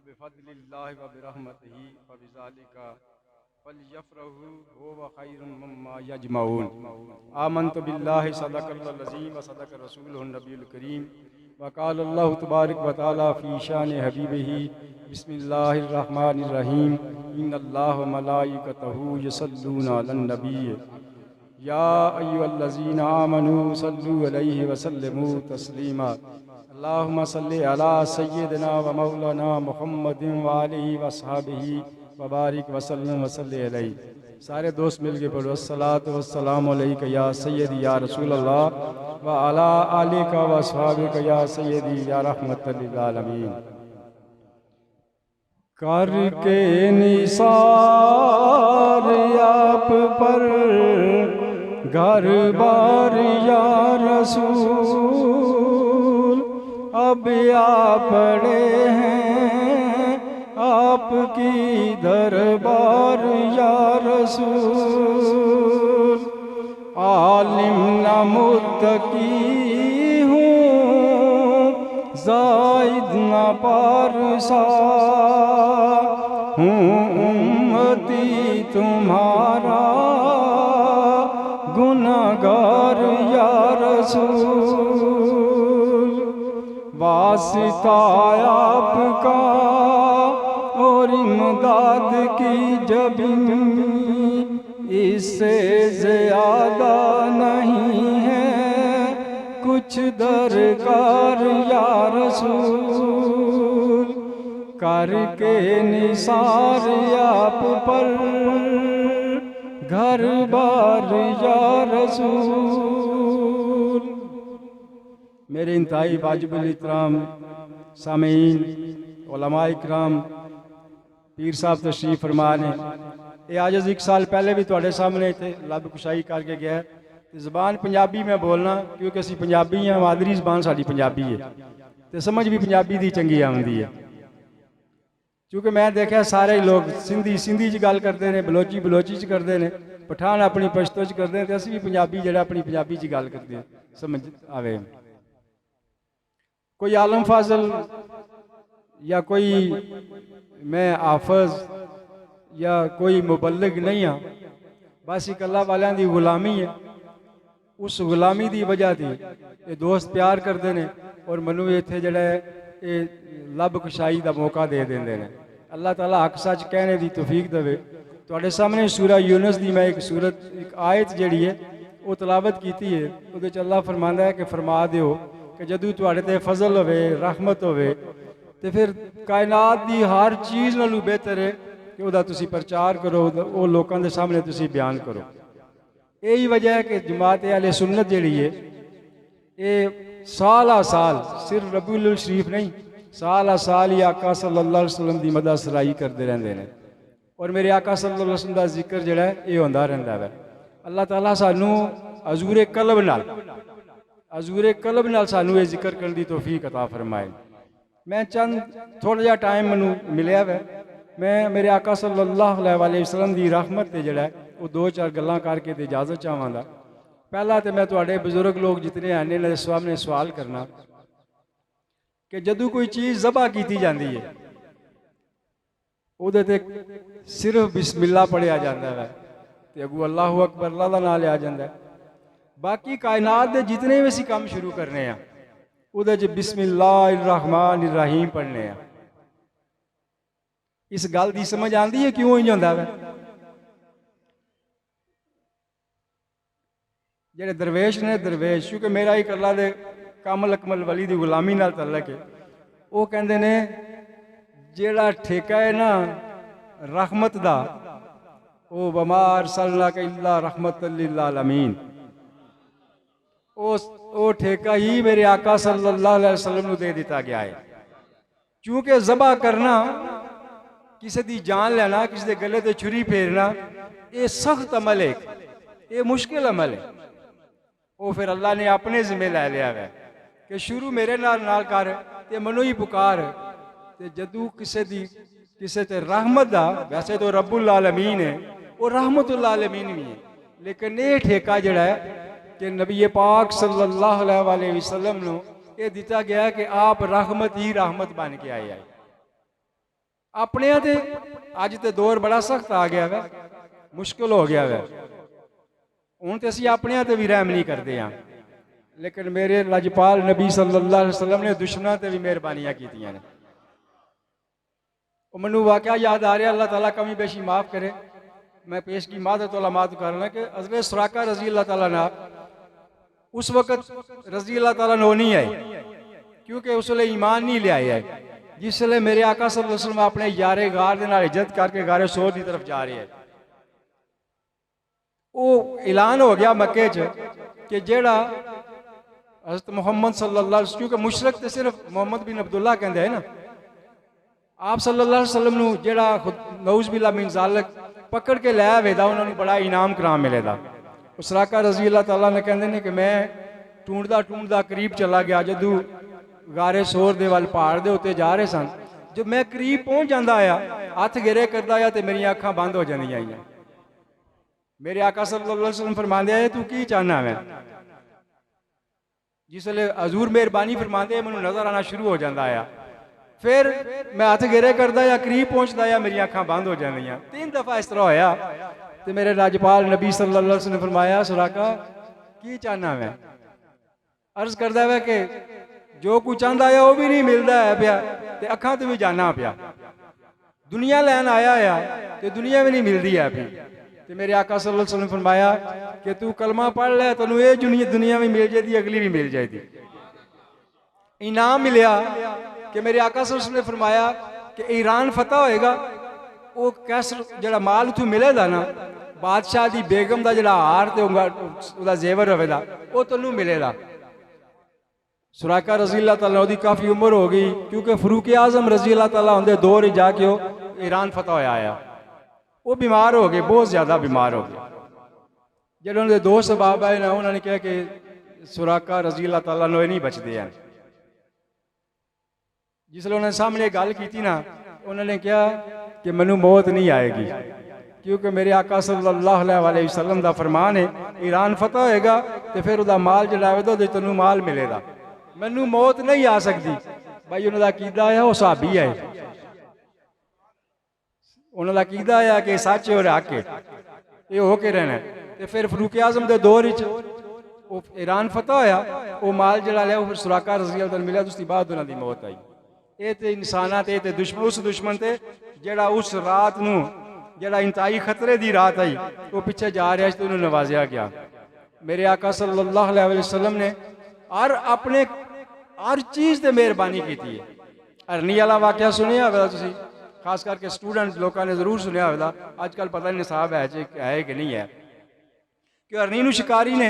बिफज़्लिल्लाहि व बिरहमतिही फबिज़ालिका फलयफ़रहू हुवा खैरुम मिम्मा यजमऊन। आमन्तु बिल्लाहि सदक़ल्लाहुल अज़ीम व सदक़ रसूलुहुन नबियुल करीम व क़ाल अल्लाहु तबारक व तआला फ़ी शान हबीबिही बिस्मिल्लाहिर रहमानिर रहीम इन्नल्लाह व मलाइकतहू यसल्लूना अलन नबी या अय्युहल्लज़ीना आमनू सल्लु अलैहि व सल्लिमू तस्लीमा। अल्लाहुम्मा सल्लि अला सय्यिदिना व मौलाना मुहम्मदिन व आलिहि व अस्हाबिही व बारिक व सल्लम व सल्लि अलैहि। सारे दोस्त मिल के पढ़ो अस्सलातु वस्सलामु अलैका या सय्यदी या रसूल अल्लाह व अला आलिका व अस्हाबिका या सय्यदी या रहमतल लिल आलमीन। करके निसार आप पर घर बार या रसूल, अब आप पड़े हैं आपकी दरबार या रसूल। आलिम न मुत्तकी हूँ ज़ाहिद न पारसा हूँ, उम्मती तुम्हारा गुनाहगार या रसूल। वास्ता आपका और इमदाद की जबीं, इससे ज़्यादा नहीं है कुछ दरकार या रसूल। करके निसार आप पर घर बार या रसूल। मेरे इंतहाई वाजिबुल इहतराम सामीन, उलमाए इकराम, पीर साहब तशरीफ फरमा ने। ये आज 1 साल पहले भी तुहाडे सामने इत्थे लब कुशाई करके गया। ज़बान पंजाबी में बोलना क्योंकि असी पंजाबी हैं, मादरी ज़बान साडी पंजाबी है, तो समझ भी पंजाबी दी चंगी आउंदी है। क्योंकि मैं देखा सारे लोग सिंधी सिंधी च गल करते हैं, बलोची बलोची च करते हैं, पठान अपनी पश्तो च करते हैं, तो असी भी पंजाबी जरा अपनी पंजाबी च गल करते हैं, समझ आवे। कोई आलम फाजल या कोई मैं हाफज या कोई मुबल्लिग नहीं हाँ, बस एक अल्लाह वालियां दी गुलामी है। उस गुलामी की वजह से ये दोस्त प्यार करते हैं और मैनू इत्थे जड़ा ये लब कुशाई का मौका दे देंगे हैं। अल्लाह ताला हक सच कहने की तौफीक देवे। तुहाडे सामने सूरह यूनुस की मैं एक आयत जिहड़ी है वो तलावत की है। उहदे च अल्लाह फरमांदा है कि फरमा दिओ कि जदों तुहाडे ते फजल होवे, रहमत होवे, तो फिर कायनात की हर चीज़ नालों बेहतर है कि उहदा तुसीं प्रचार करो, वो लोगों के सामने तुसीं बयान करो। यही वजह है कि जमात अहले सुन्नत जिहड़ी है ये साल आ साल सिर्फ रबीउल शरीफ नहीं, साल आ साल ही आका सल्लल्लाहु अलैहि वसल्लम की मदद सराई करते रहते हैं और मेरे आका सल्लल्लाहु अलैहि वसल्लम का जिक्र जिहड़ा है ये होंदा रहंदा है। अल्लाह ताला सानू हजूरे कल्ब नाल सानू ये जिक्र करने की तौफीक अता फरमाए। मैं चंद थोड़ा जिहा टाइम मैनू मिलिया वै, मैं मेरे आका सल्लल्लाहु अलैहि वसल्लम की रहमत से जिहड़ा वो 2-4 गल्लां करके ते इजाजत चाहवांगा। पहला तो मैं तुहाडे बुजुर्ग लोग जितने हैं इन्हां सामने सवाल करना कि जदों कोई चीज़ ज़बह की जाती है उहदे ते सिर्फ बिस्मिल्लाह पढ़िया जाता है तो अगू अल्लाहु अकबर अल्लाह का नाम लिया जाता है। बाकी कायनात के जितने भी असीं काम शुरू करने हैं उहदे च बिस्मिल्लाहिर्रहमानिर रहीम पढ़ने हैं। इस गल की समझ आती है क्यों इंज होंदा है? जेडे दरवेश ने दरवेश, क्योंकि मेरा एक अल्लाह दे कामल अकमल वली दी गुलामी नाल तल्लक है, वो कहते ने जेड़ा ठेका है ना रहमत दा वो वमा अरसलनाका इल्ला रहमतल लिल आलमीन, वो ठेका ही मेरे आका सल्लल्लाहु अलैहि वसल्लम को दे दिता गया है। क्योंकि ज़बह करना, किसी की जान लेना, किसी के गले ते छुरी फेरना ये सख्त अमल है, ये मुश्किल अमल है। वो फिर अल्लाह ने अपने जिम्मे लै लिया है कि शुरू मेरे नाल कर ते मनु ही पुकार। ते जदू किसी ते रहमत दा, वैसे तो रब्बुल आलमीन है, वो रहमतुल आलमीन भी है, लेकिन ये ठेका जड़ा है कि नबी पाक सल्लल्लाहु अलैहि वसल्लम को ये दिता गया कि आप रहमत ही रहमत बन के आए। अपने ते अज तो दौर बड़ा सख्त आ गया वै, मुश्किल हो गया वै। हुण तो असीं अपने ते भी रहम नहीं करते हाँ, लेकिन मेरे लजपाल नबी सल्लल्लाहु अलैहि वसल्लम ने दुश्मनों ते भी मेहरबानियां कीतियां ने। मैनू वाकया याद आ रहा, अल्लाह ताला कमी बेशी माफ़ करे। मैं पेश की मादत मात करना कि हज़रत सुराका रजी अल्लाह ताला ना उस वक़्त रजी अल्लाह ताला नो नहीं आए, क्योंकि उस वे ईमान नहीं लिया है। जिसले मेरे आका सल्लल्लाहु अलैहि वसल्लम अपने यारे गार दे नाल इज्जत करके गारे सोर की तरफ जा रहे हैं, वो ऐलान हो गया मक्के च कि जेड़ा हज़रत मुहम्मद सल्लल्लाहु अलैहि वसल्लम, क्योंकि मुशरक तो सिर्फ मोहम्मद बिन अब्दुल्ला कहते हैं ना, आप सल्लल्लाहु अलैहि वसल्लम नू जेड़ा नऊज़ बिल्लाह मिन ज़ालिक पकड़ के लै वेदा, उन्होंने बड़ा इनाम कराम मिलेगा। उस सराका रजी अल्लाह ताला ने कहते हैं कि मैं ढूंढदा ढूंढदा करीब चला गया, जदू गारे सोर दे वाल पहाड़ दे उत्ते जा रहे सन, जो मैं करीब पहुंच जाता आया, हथ गिरे करता आया तो मेरी अखां बंद हो जांदियां आईयां। मेरे आका सल्लल्लाहु अलैहि वसल्लम फरमांदे आए, तू की चाहना मैं? जिसले हजूर मेहरबानी फरमाते मैनू नजर आना शुरू हो जाता आया, फिर मैं हथ गिरे करता या करीब पहुंचता या मेरी अखां बंद हो जांदियां। 3 दफा इस तरह होया तो मेरे राजपाल नबी सल्लल्लाहु अलैहि वसल्लम ने फरमाया, सुराका की चाहना मैं? अर्ज करता है कि जो कुछ चाहता है वह भी नहीं मिलता है पिया, ते अखां तो भी जाना पिया, दुनिया लैन आया है तो दुनिया भी नहीं मिलती है पी। तो मेरे आका सल्लल्लाहु अलैहि वसल्लम ने फरमाया कि तू कलमा पढ़ लै, तेनों ये दुनिया भी मिल जाती, अगली भी मिल जाएगी। इनाम मिलया कि मेरे आका सल्लल्लाहु अलैहि वसल्लम ने फरमाया कि ईरान फतह होएगा, वो कैसर जड़ा माल उथों मिलेगा ना, बादशाह की बेगम का जड़ा हार तो जेवर होगा वो तेनों मिलेगा। सुराका रजी अल्लाह ताला की काफ़ी उम्र हो गई, क्योंकि फरूक आजम रजी अल्लाह ताला उनके दौर ही जाके ईरान फतह होया आया, वो बीमार हो गए, बहुत ज़्यादा बीमार हो गए। जो उनके दोस्त बाब आए ना, उन्होंने कहा कि सुराका रजी अल्लाह ताला नहीं बचते हैं। जिसले उन्होंने सामने गल की ना, उन्होंने कहा कि मैनू मौत नहीं आएगी, क्योंकि मेरे आका सल्लल्लाहु अलैहि वसल्लम का फरमान है, ईरान फतह होएगा तो फिर वह माल जड़ा है तेनों माल मिलेगा, मैनू मौत नहीं आ सकती। भाई उन्होंने कीदा है, वह सहाबी है, उन्होंने कीदा है कि सच और हक है, ये हो के रहना। तो फिर फरूक आजम के दौर ईरान फतह होया, वो माल जड़ा लिया फिर सुराका रजी अल्लाह मिला, उसकी बाद उन्होंने मौत आई। ये तो इंसाना ते दुश्मन, उस दुश्मन ते जड़ा उस रात नू जड़ा इंतहाई खतरे की रात आई, वो पिछे जा रहा तो उन्होंने नवाजिया गया। मेरे आका सल्लल्लाहु अलैहि वसल्लम ने हर अपने हर चीज़ से मेहरबानी की है। हरनी वाला वाकया सुनिया होगा तुसीं, खास करके स्टूडेंट लोगों ने जरूर सुनिया होगा, अजकल पता नहीं निसाब है कि नहीं है, कि हरनी नू शिकारी ने